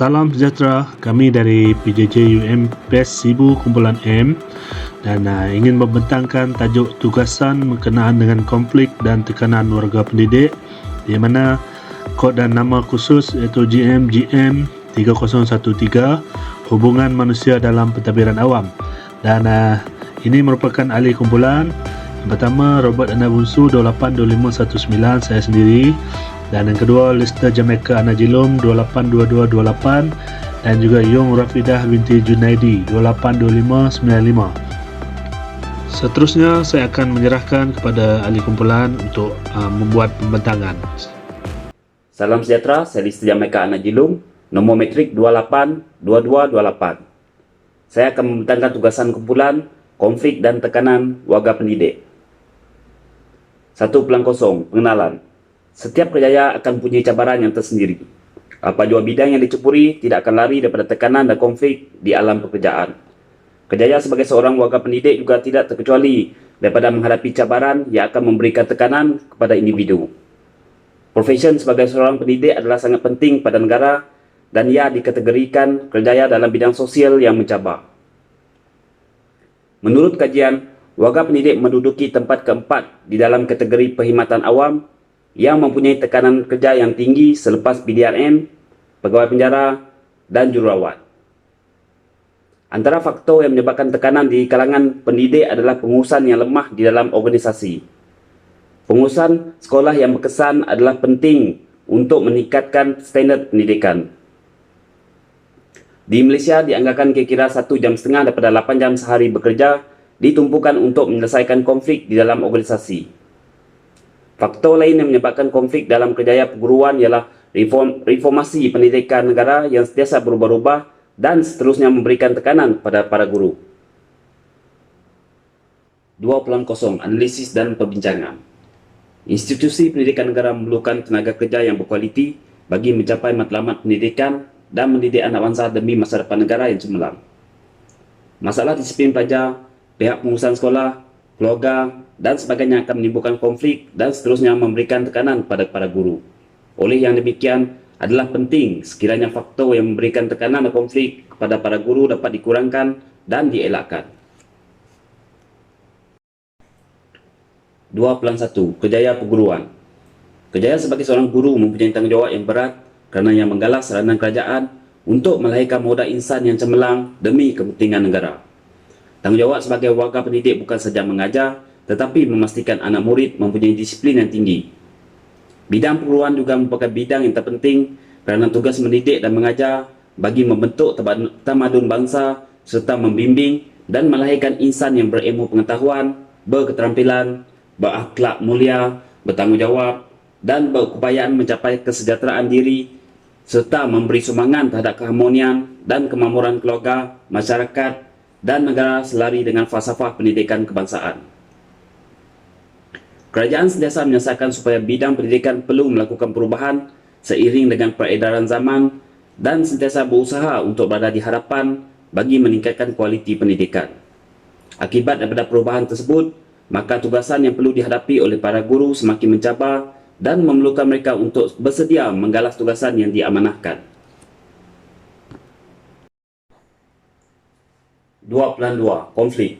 Salam sejahtera, kami dari PJJ UM PES Sibu Kumpulan M dan ingin membentangkan tajuk tugasan berkenaan dengan konflik dan tekanan warga pendidik di mana kod dan nama khusus iaitu GM 3013 hubungan manusia dalam pentadbiran awam dan ini merupakan ahli kumpulan. Yang pertama Robert Anabunsu 282519 saya sendiri, dan yang kedua Lester Jamaica Anajilum 282228 dan juga Yung Rafidah binti Junaidi 282595. Seterusnya saya akan menyerahkan kepada ahli kumpulan untuk membuat pembentangan. Salam sejahtera, saya Lester Jamaica Anajilum, nomor metrik 282228. Saya akan membentangkan tugasan kumpulan konflik dan tekanan warga pendidik. 1.0 pengenalan. Setiap kerjaya akan punya cabaran yang tersendiri. Apa jua bidang yang diceburi tidak akan lari daripada tekanan dan konflik di alam pekerjaan. Kerjaya sebagai seorang warga pendidik juga tidak terkecuali daripada menghadapi cabaran yang akan memberikan tekanan kepada individu. Profesion sebagai seorang pendidik adalah sangat penting pada negara dan ia dikategorikan kerjaya dalam bidang sosial yang mencabar. Menurut kajian, warga pendidik menduduki tempat keempat di dalam kategori perkhidmatan awam yang mempunyai tekanan kerja yang tinggi selepas PDRN, pegawai penjara dan jururawat. Antara faktor yang menyebabkan tekanan di kalangan pendidik adalah pengurusan yang lemah di dalam organisasi. Pengurusan sekolah yang berkesan adalah penting untuk meningkatkan standard pendidikan. Di Malaysia dianggarkan kira-kira 1,5 jam daripada 8 jam sehari bekerja ditumpukan untuk menyelesaikan konflik di dalam organisasi. Faktor lain yang menyebabkan konflik dalam kerjaya perguruan ialah reformasi pendidikan negara yang sentiasa berubah-ubah dan seterusnya memberikan tekanan pada para guru. 2.0 Analisis dan perbincangan. Institusi pendidikan negara memerlukan tenaga kerja yang berkualiti bagi mencapai matlamat pendidikan dan mendidik anak bangsa demi masa depan negara yang cemerlang. Masalah disiplin pelajar, pihak pengurusan sekolah, keluarga dan sebagainya akan menimbulkan konflik dan seterusnya memberikan tekanan pada para guru. Oleh yang demikian, adalah penting sekiranya faktor yang memberikan tekanan dan konflik kepada para guru dapat dikurangkan dan dielakkan. 2.1 Kerjaya perguruan. Kerjaya sebagai seorang guru mempunyai tanggungjawab yang berat kerana yang menggalas saranan kerajaan untuk melahirkan modal insan yang cemerlang demi kepentingan negara. Tanggungjawab sebagai warga pendidik bukan sahaja mengajar, tetapi memastikan anak murid mempunyai disiplin yang tinggi. Bidang perguruan juga merupakan bidang yang terpenting kerana tugas mendidik dan mengajar bagi membentuk tamadun bangsa serta membimbing dan melahirkan insan yang berilmu pengetahuan, berketerampilan, berakhlak mulia, bertanggungjawab dan berkeupayaan mencapai kesejahteraan diri serta memberi sumbangan terhadap keharmonian dan kemakmuran keluarga, masyarakat dan negara selari dengan falsafah pendidikan kebangsaan. Kerajaan sentiasa menyelesaikan supaya bidang pendidikan perlu melakukan perubahan seiring dengan peredaran zaman dan sentiasa berusaha untuk berada di hadapan bagi meningkatkan kualiti pendidikan. Akibat daripada perubahan tersebut, maka tugasan yang perlu dihadapi oleh para guru semakin mencabar dan memerlukan mereka untuk bersedia menggalas tugasan yang diamanahkan. 2.2 Konflik.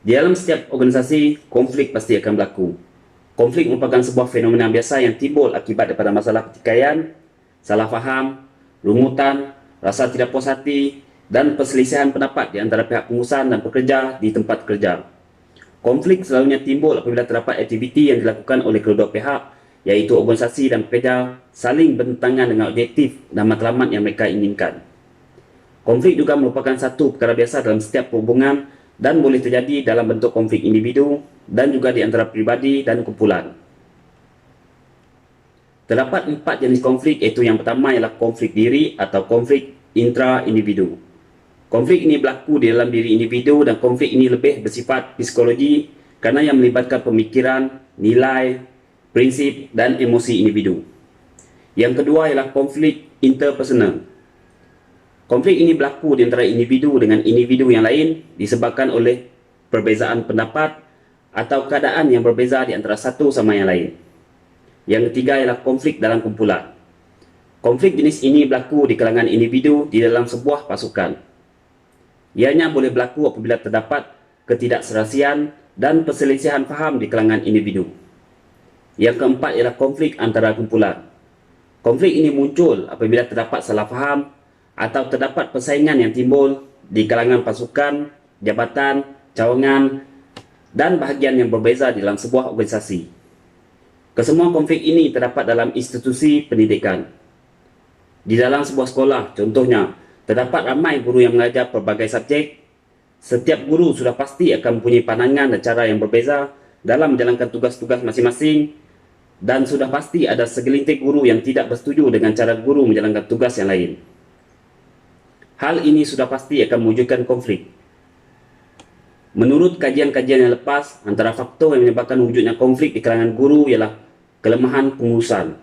Di dalam setiap organisasi, konflik pasti akan berlaku. Konflik merupakan sebuah fenomena biasa yang timbul akibat daripada masalah pertikaian, salah faham, rungutan, rasa tidak puas hati dan perselisihan pendapat di antara pihak pengurusan dan pekerja di tempat kerja. Konflik selalunya timbul apabila terdapat aktiviti yang dilakukan oleh kedua pihak, iaitu organisasi dan pekerja saling bertentangan dengan objektif dan matlamat yang mereka inginkan. Konflik juga merupakan satu perkara biasa dalam setiap hubungan dan boleh terjadi dalam bentuk konflik individu dan juga di antara pribadi dan kumpulan. Terdapat 4 jenis konflik, iaitu yang pertama ialah konflik diri atau konflik intra-individu. Konflik ini berlaku di dalam diri individu dan konflik ini lebih bersifat psikologi kerana yang melibatkan pemikiran, nilai, prinsip dan emosi individu. Yang kedua ialah konflik interpersonal. Konflik ini berlaku di antara individu dengan individu yang lain disebabkan oleh perbezaan pendapat atau keadaan yang berbeza di antara satu sama yang lain. Yang ketiga ialah konflik dalam kumpulan. Konflik jenis ini berlaku di kalangan individu di dalam sebuah pasukan. Ianya boleh berlaku apabila terdapat ketidakserasian dan perselisihan faham di kalangan individu. Yang keempat ialah konflik antara kumpulan. Konflik ini muncul apabila terdapat salah faham atau terdapat persaingan yang timbul di kalangan pasukan, jabatan, cawangan, dan bahagian yang berbeza dalam sebuah organisasi. Kesemua konflik ini terdapat dalam institusi pendidikan. Di dalam sebuah sekolah, contohnya, terdapat ramai guru yang mengajar pelbagai subjek. Setiap guru sudah pasti akan mempunyai pandangan dan cara yang berbeza dalam menjalankan tugas-tugas masing-masing, dan sudah pasti ada segelintir guru yang tidak bersetuju dengan cara guru menjalankan tugas yang lain. Hal ini sudah pasti akan mewujudkan konflik. Menurut kajian-kajian yang lepas, antara faktor yang menyebabkan wujudnya konflik di kalangan guru ialah kelemahan pengurusan.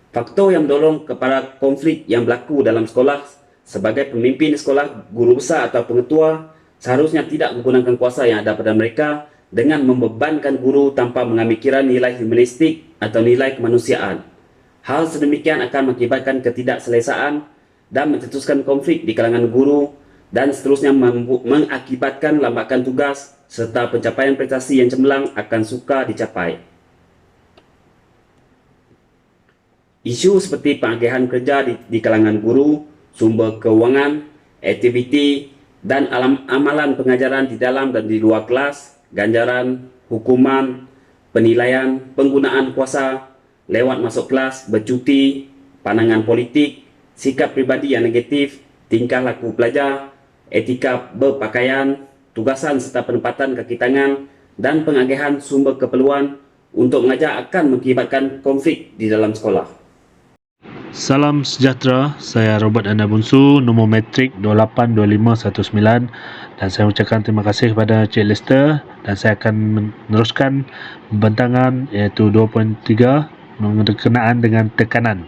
Faktor yang mendorong kepada konflik yang berlaku dalam sekolah sebagai pemimpin sekolah, guru besar atau pengetua seharusnya tidak menggunakan kuasa yang ada pada mereka dengan membebankan guru tanpa mengambil kira nilai humanistik atau nilai kemanusiaan. Hal sedemikian akan mengakibatkan ketidakselesaan dan mencetuskan konflik di kalangan guru dan seterusnya mengakibatkan lambakan tugas serta pencapaian prestasi yang cemerlang akan sukar dicapai. Isu seperti pengagihan kerja di kalangan guru, sumber keuangan, aktiviti dan amalan pengajaran di dalam dan di luar kelas, ganjaran, hukuman, penilaian, penggunaan kuasa, lewat masuk kelas, bercuti, pandangan politik, sikap pribadi yang negatif, tingkah laku pelajar, etika berpakaian, tugasan serta penempatan kaki tangan, dan pengagihan sumber keperluan untuk mengajar akan mengakibatkan konflik di dalam sekolah. Salam sejahtera, saya Robert Anda Bunsu, nombor metrik 282519, dan saya ucapkan terima kasih kepada Cik Lester, dan saya akan meneruskan pembentangan iaitu 2.3 berkenaan dengan tekanan.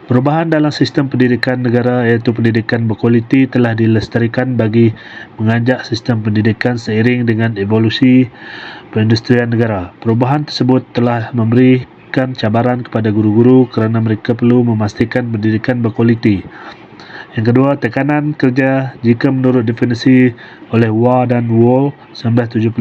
Perubahan dalam sistem pendidikan negara iaitu pendidikan berkualiti telah dilestarikan bagi mengajak sistem pendidikan seiring dengan evolusi perindustrian negara. Perubahan tersebut telah memberikan cabaran kepada guru-guru kerana mereka perlu memastikan pendidikan berkualiti. Yang kedua, tekanan kerja jika menurut definisi oleh Waugh dan Wall 1975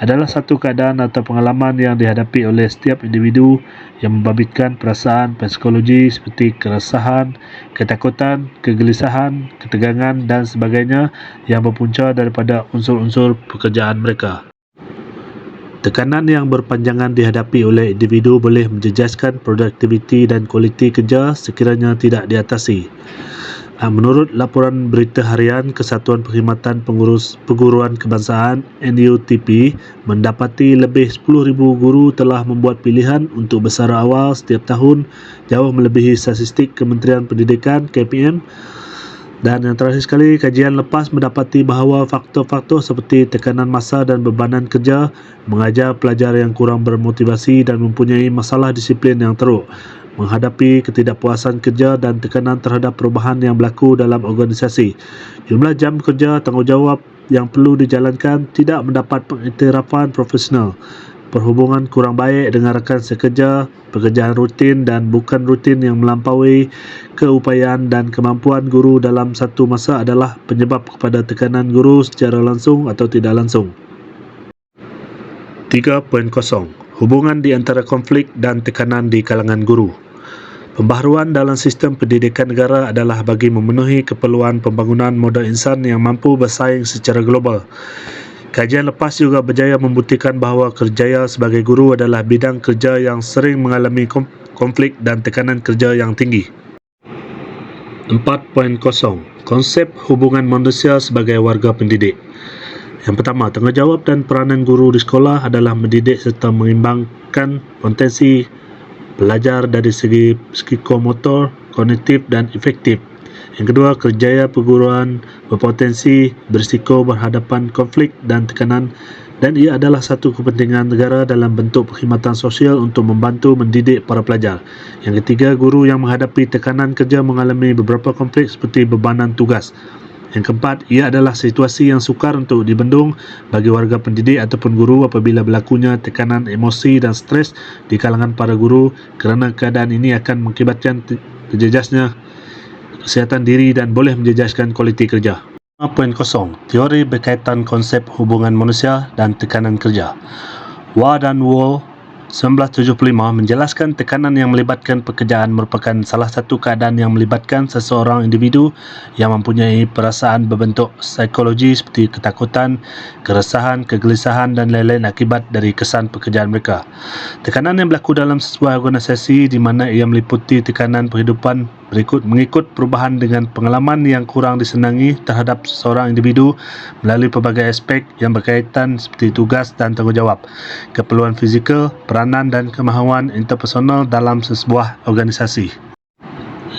adalah satu keadaan atau pengalaman yang dihadapi oleh setiap individu yang membabitkan perasaan psikologi seperti keresahan, ketakutan, kegelisahan, ketegangan dan sebagainya yang berpunca daripada unsur-unsur pekerjaan mereka. Tekanan yang berpanjangan dihadapi oleh individu boleh menjejaskan produktiviti dan kualiti kerja sekiranya tidak diatasi. Menurut laporan berita harian Kesatuan Perkhidmatan Perguruan Kebangsaan NUTP, mendapati lebih 10,000 guru telah membuat pilihan untuk bersara awal setiap tahun, jauh melebihi statistik Kementerian Pendidikan KPM. Dan yang terakhir sekali, kajian lepas mendapati bahawa faktor-faktor seperti tekanan masa dan bebanan kerja mengajar pelajar yang kurang bermotivasi dan mempunyai masalah disiplin yang teruk, menghadapi ketidakpuasan kerja dan tekanan terhadap perubahan yang berlaku dalam organisasi. Jumlah jam kerja tanggungjawab yang perlu dijalankan tidak mendapat pengiktirafan profesional, perhubungan kurang baik dengan rakan sekerja, pekerjaan rutin dan bukan rutin yang melampaui keupayaan dan kemampuan guru dalam satu masa adalah penyebab kepada tekanan guru secara langsung atau tidak langsung. 3.0. Hubungan di antara konflik dan tekanan di kalangan guru. Pembaharuan dalam sistem pendidikan negara adalah bagi memenuhi keperluan pembangunan modal insan yang mampu bersaing secara global. Kajian lepas juga berjaya membuktikan bahawa kerjaya sebagai guru adalah bidang kerja yang sering mengalami konflik dan tekanan kerja yang tinggi. 4.0. Konsep hubungan manusia sebagai warga pendidik. Yang pertama, tanggungjawab dan peranan guru di sekolah adalah mendidik serta mengimbangkan potensi pelajar dari segi psikomotor, kognitif dan efektif. Yang kedua, kerjaya perguruan berpotensi berisiko berhadapan konflik dan tekanan, dan ia adalah satu kepentingan negara dalam bentuk perkhidmatan sosial untuk membantu mendidik para pelajar. Yang ketiga, guru yang menghadapi tekanan kerja mengalami beberapa konflik seperti bebanan tugas. Yang keempat, ia adalah situasi yang sukar untuk dibendung bagi warga pendidik ataupun guru apabila berlakunya tekanan emosi dan stres di kalangan para guru, kerana keadaan ini akan mengakibatkan terjejasnya kesihatan diri dan boleh menjejaskan kualiti kerja. 5.0. Teori berkaitan konsep hubungan manusia dan tekanan kerja. Wa dan Wall 1975 menjelaskan tekanan yang melibatkan pekerjaan merupakan salah satu keadaan yang melibatkan seseorang individu yang mempunyai perasaan berbentuk psikologi seperti ketakutan, keresahan, kegelisahan dan lain-lain akibat dari kesan pekerjaan mereka. Tekanan yang berlaku dalam sebuah organisasi di mana ia meliputi tekanan kehidupan mengikut perubahan dengan pengalaman yang kurang disenangi terhadap seorang individu melalui pelbagai aspek yang berkaitan seperti tugas dan tanggungjawab, keperluan fizikal, peranan dan kemahuan interpersonal dalam sebuah organisasi.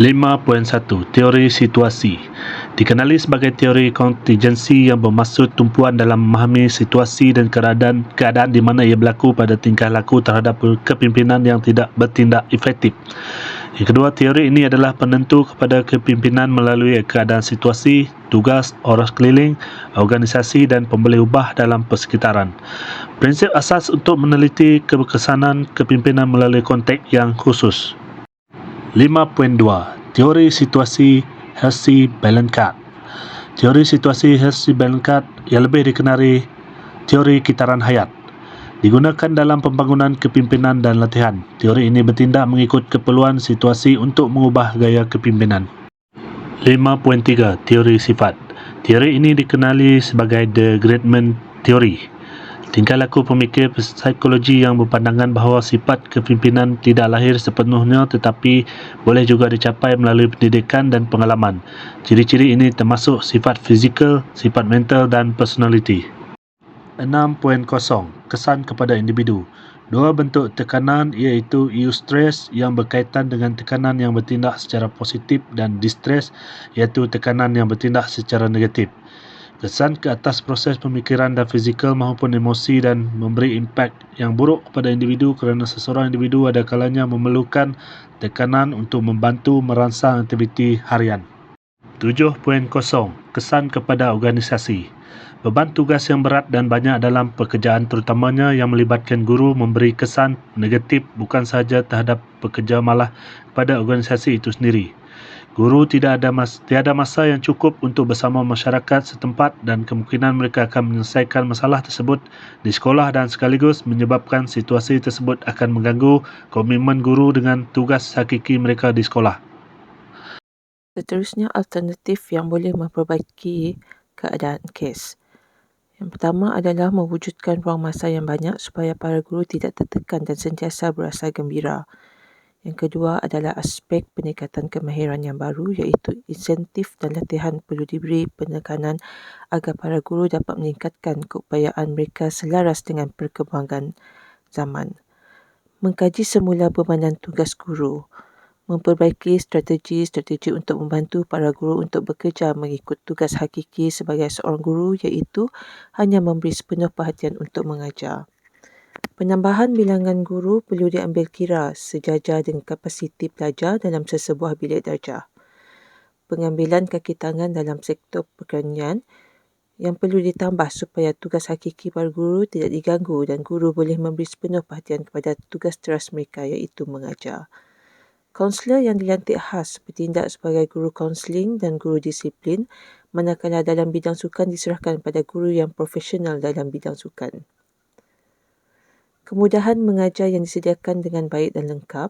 5.1. Teori situasi dikenali sebagai teori kontingensi yang bermaksud tumpuan dalam memahami situasi dan keadaan di mana ia berlaku pada tingkah laku terhadap kepimpinan yang tidak bertindak efektif. Yang kedua, teori ini adalah penentu kepada kepimpinan melalui keadaan situasi, tugas, orang sekeliling, organisasi dan pemboleh ubah dalam persekitaran. Prinsip asas untuk meneliti keberkesanan kepimpinan melalui konteks yang khusus. 5.2. Teori situasi Hershey-Bellingcat. Teori situasi Hershey-Bellingcat yang lebih dikenali teori kitaran hayat digunakan dalam pembangunan kepimpinan dan latihan. Teori ini bertindak mengikut keperluan situasi untuk mengubah gaya kepimpinan. 5.3. Teori sifat. Teori ini dikenali sebagai The Gradement Theory. Tingkah laku pemikir psikologi yang berpandangan bahawa sifat kepimpinan tidak lahir sepenuhnya tetapi boleh juga dicapai melalui pendidikan dan pengalaman. Ciri-ciri ini termasuk sifat fizikal, sifat mental dan personality. 6.0. Kesan kepada individu. Dua bentuk tekanan iaitu eustress yang berkaitan dengan tekanan yang bertindak secara positif dan distress iaitu tekanan yang bertindak secara negatif. Kesan ke atas proses pemikiran dan fizikal maupun emosi dan memberi impak yang buruk kepada individu kerana seseorang individu ada kalanya memerlukan tekanan untuk membantu merangsang aktiviti harian. 7.0. Kesan kepada organisasi. Beban tugas yang berat dan banyak dalam pekerjaan terutamanya yang melibatkan guru memberi kesan negatif bukan sahaja terhadap pekerja malah kepada organisasi itu sendiri. Guru tiada masa yang cukup untuk bersama masyarakat setempat dan kemungkinan mereka akan menyelesaikan masalah tersebut di sekolah dan sekaligus menyebabkan situasi tersebut akan mengganggu komitmen guru dengan tugas hakiki mereka di sekolah. Seterusnya, alternatif yang boleh memperbaiki keadaan kes. Yang pertama adalah mewujudkan ruang masa yang banyak supaya para guru tidak tertekan dan sentiasa berasa gembira. Yang kedua adalah aspek peningkatan kemahiran yang baru iaitu insentif dan latihan perlu diberi penekanan agar para guru dapat meningkatkan keupayaan mereka selaras dengan perkembangan zaman. Mengkaji semula bebanan tugas guru. Memperbaiki strategi-strategi untuk membantu para guru untuk bekerja mengikut tugas hakiki sebagai seorang guru iaitu hanya memberi sepenuh perhatian untuk mengajar. Penambahan bilangan guru perlu diambil kira sejajar dengan kapasiti pelajar dalam sesebuah bilik darjah. Pengambilan kaki tangan dalam sektor pertanian yang perlu ditambah supaya tugas hakiki para guru tidak diganggu dan guru boleh memberi sepenuh perhatian kepada tugas teras mereka iaitu mengajar. Kaunselor yang dilantik khas bertindak sebagai guru kaunseling dan guru disiplin, manakala dalam bidang sukan diserahkan pada guru yang profesional dalam bidang sukan. Kemudahan mengajar yang disediakan dengan baik dan lengkap,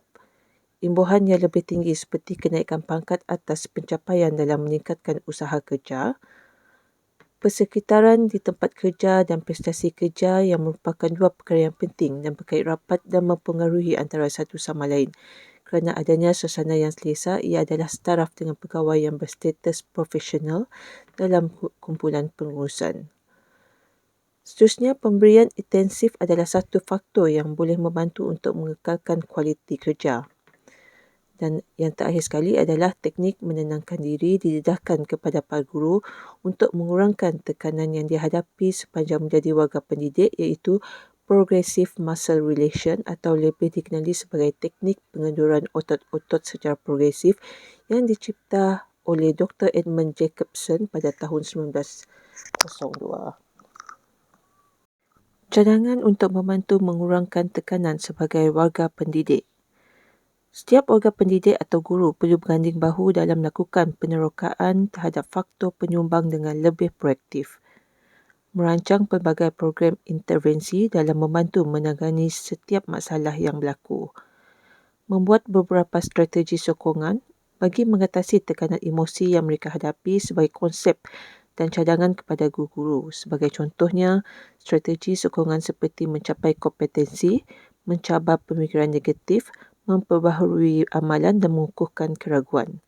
imbuhan yang lebih tinggi seperti kenaikan pangkat atas pencapaian dalam meningkatkan usaha kerja, persekitaran di tempat kerja dan prestasi kerja yang merupakan dua perkara yang penting dan berkait rapat dan mempengaruhi antara satu sama lain. Kerana adanya suasana yang selesa, ia adalah setaraf dengan pegawai yang berstatus profesional dalam kumpulan pengurusan. Seterusnya, pemberian intensif adalah satu faktor yang boleh membantu untuk mengekalkan kualiti kerja. Dan yang terakhir sekali adalah teknik menenangkan diri didedahkan kepada para guru untuk mengurangkan tekanan yang dihadapi sepanjang menjadi warga pendidik iaitu Progressive Muscle Relaxation atau lebih dikenali sebagai teknik pengenduran otot-otot secara progresif yang dicipta oleh Dr. Edmund Jacobson pada tahun 1902. Cadangan untuk membantu mengurangkan tekanan sebagai warga pendidik. Setiap warga pendidik atau guru perlu berganding bahu dalam melakukan penerokaan terhadap faktor penyumbang dengan lebih proaktif. Merancang pelbagai program intervensi dalam membantu menangani setiap masalah yang berlaku. Membuat beberapa strategi sokongan bagi mengatasi tekanan emosi yang mereka hadapi sebagai konsep dan cadangan kepada guru-guru. Sebagai contohnya, strategi sokongan seperti mencapai kompetensi, mencabar pemikiran negatif, memperbaharui amalan dan mengukuhkan keraguan.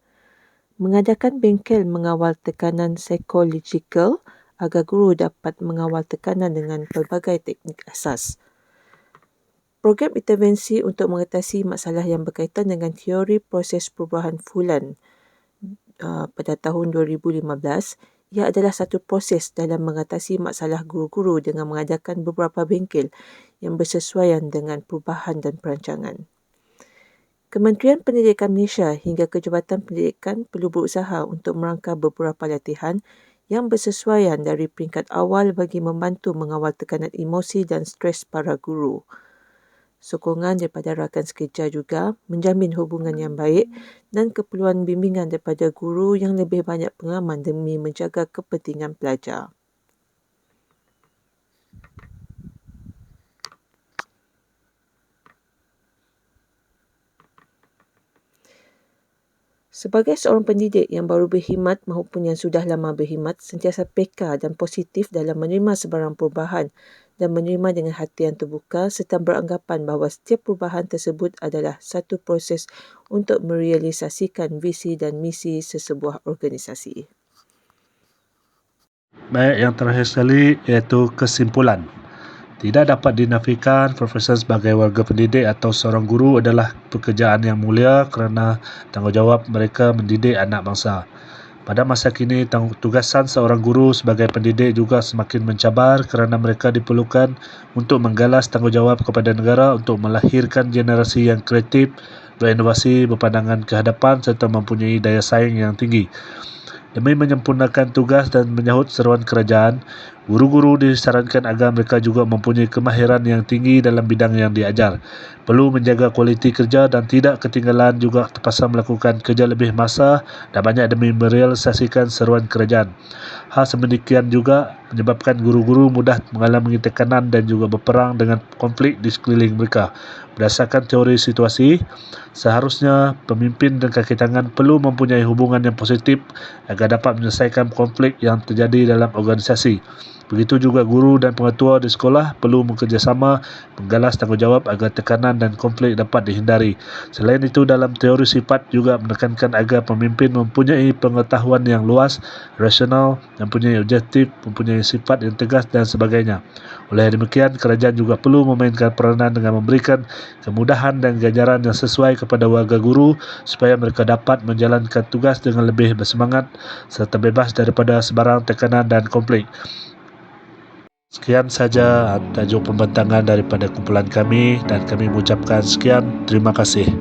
Mengadakan bengkel mengawal tekanan psikologikal agar guru dapat mengawal tekanan dengan pelbagai teknik asas. Program intervensi untuk mengatasi masalah yang berkaitan dengan teori proses perubahan Fulan pada tahun 2015, ia adalah satu proses dalam mengatasi masalah guru-guru dengan mengadakan beberapa bengkel yang bersesuaian dengan perubahan dan perancangan. Kementerian Pendidikan Malaysia hingga Kejabatan Pendidikan perlu berusaha untuk merangka beberapa latihan yang bersesuaian dari peringkat awal bagi membantu mengawal tekanan emosi dan stres para guru. Sokongan daripada rakan sekerja juga menjamin hubungan yang baik dan keperluan bimbingan daripada guru yang lebih banyak pengalaman demi menjaga kepentingan pelajar. Sebagai seorang pendidik yang baru berkhidmat maupun yang sudah lama berkhidmat, sentiasa peka dan positif dalam menerima sebarang perubahan dan menerima dengan hati yang terbuka serta beranggapan bahawa setiap perubahan tersebut adalah satu proses untuk merealisasikan visi dan misi sesebuah organisasi. Baik, yang terakhir sekali iaitu kesimpulan. Tidak dapat dinafikan profesi sebagai warga pendidik atau seorang guru adalah pekerjaan yang mulia kerana tanggungjawab mereka mendidik anak bangsa. Pada masa kini, tugasan seorang guru sebagai pendidik juga semakin mencabar kerana mereka diperlukan untuk menggalas tanggungjawab kepada negara untuk melahirkan generasi yang kreatif, berinovasi, berpandangan ke hadapan serta mempunyai daya saing yang tinggi. Demi menyempurnakan tugas dan menyahut seruan kerajaan, guru-guru disarankan agar mereka juga mempunyai kemahiran yang tinggi dalam bidang yang diajar. Perlu menjaga kualiti kerja dan tidak ketinggalan juga terpaksa melakukan kerja lebih masa dan banyak demi merealisasikan seruan kerajaan. Hal sedemikian juga menyebabkan guru-guru mudah mengalami tekanan dan juga berperang dengan konflik di sekeliling mereka. Berdasarkan teori situasi, seharusnya pemimpin dan kaki tangan perlu mempunyai hubungan yang positif agar dapat menyelesaikan konflik yang terjadi dalam organisasi. Begitu juga guru dan pengetua di sekolah perlu bekerjasama menggalas tanggungjawab agar tekanan dan konflik dapat dihindari. Selain itu, dalam teori sifat juga menekankan agar pemimpin mempunyai pengetahuan yang luas, rasional, mempunyai objektif, mempunyai sifat yang tegas dan sebagainya. Oleh demikian, kerajaan juga perlu memainkan peranan dengan memberikan kemudahan dan ganjaran yang sesuai kepada warga guru supaya mereka dapat menjalankan tugas dengan lebih bersemangat serta bebas daripada sebarang tekanan dan konflik. Sekian saja tajuk pembentangan daripada kumpulan kami dan kami mengucapkan sekian, terima kasih.